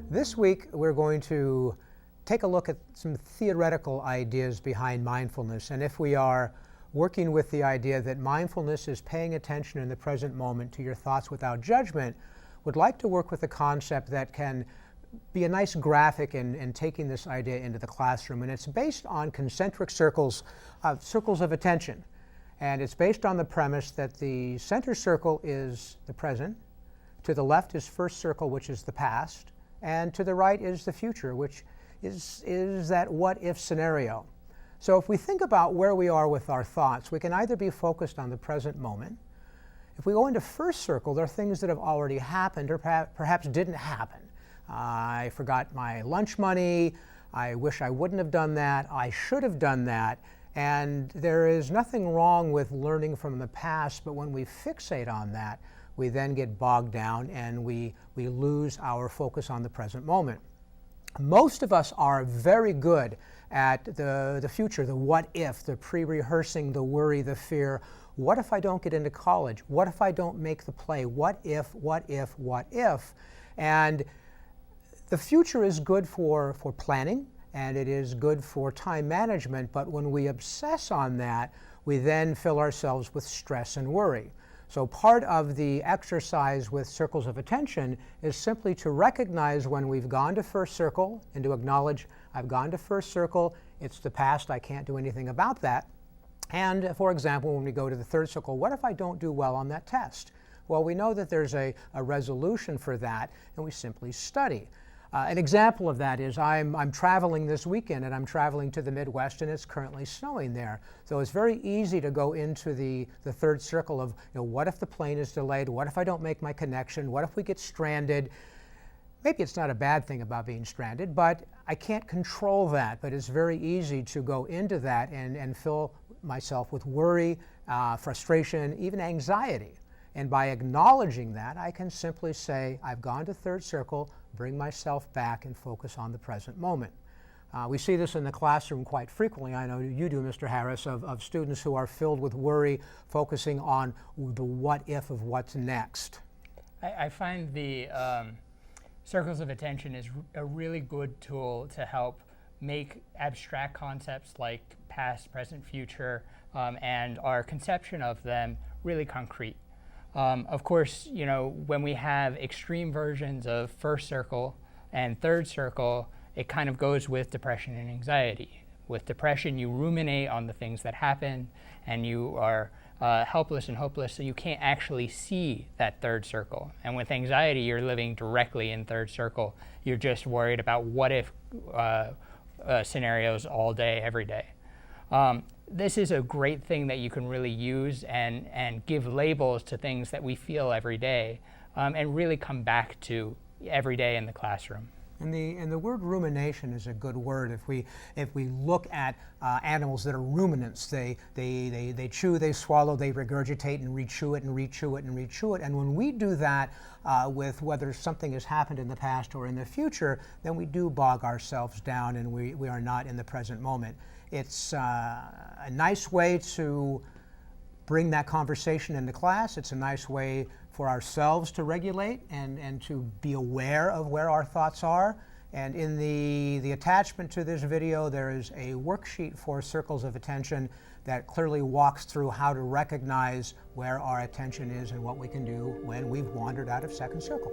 This week we're going to take a look at some theoretical ideas behind mindfulness, and if we are working with the idea that mindfulness is paying attention in the present moment to your thoughts without judgment, would like to work with a concept that can be a nice graphic in taking this idea into the classroom. And it's based on concentric circles, circles of attention. And it's based on the premise that the center circle is the present, to the left is first circle, which is the past, and to the right is the future, which is that what-if scenario. So if we think about where we are with our thoughts, we can either be focused on the present moment. If we go into first circle, there are things that have already happened or perhaps didn't happen. I forgot my lunch money. I wish I wouldn't have done that. I should have done that. And there is nothing wrong with learning from the past, but when we fixate on that, we then get bogged down and we lose our focus on the present moment. Most of us are very good at the future, the what if, the pre-rehearsing, the worry, the fear. What if I don't get into college? What if I don't make the play? What if, what if, what if? And the future is good for planning, and it is good for time management, but when we obsess on that, we then fill ourselves with stress and worry. So part of the exercise with circles of attention is simply to recognize when we've gone to first circle and to acknowledge, I've gone to first circle, it's the past, I can't do anything about that. And for example, when we go to the third circle, what if I don't do well on that test? Well, we know that there's a resolution for that, and we simply study. An example of that is I'm traveling this weekend, and I'm traveling to the Midwest, and it's currently snowing there. So it's very easy to go into the third circle of, what if the plane is delayed? What if I don't make my connection? What if we get stranded? Maybe it's not a bad thing about being stranded, but I can't control that. But it's very easy to go into that and fill myself with worry, frustration, even anxiety. And by acknowledging that, I can simply say, I've gone to third circle, bring myself back and focus on the present moment. We see this in the classroom quite frequently. I know you do, Mr. Harris, of students who are filled with worry, focusing on the what if of what's next. I find the circles of attention is a really good tool to help make abstract concepts like past, present, future, and our conception of them really concrete. Of course, when we have extreme versions of first circle and third circle, it kind of goes with depression and anxiety. With depression, you ruminate on the things that happen, and you are helpless and hopeless, so you can't actually see that third circle. And with anxiety, you're living directly in third circle. You're just worried about what if scenarios all day, every day. This is a great thing that you can really use and give labels to things that we feel every day, and really come back to every day in the classroom. And the word rumination is a good word. If we look at animals that are ruminants, they chew, they swallow, they regurgitate and rechew it and rechew it and rechew it. And when we do that with whether something has happened in the past or in the future, then we do bog ourselves down and we are not in the present moment. It's a nice way to bring that conversation into class. It's a nice way for ourselves to regulate and to be aware of where our thoughts are. And in the attachment to this video, there is a worksheet for circles of attention that clearly walks through how to recognize where our attention is and what we can do when we've wandered out of second circle.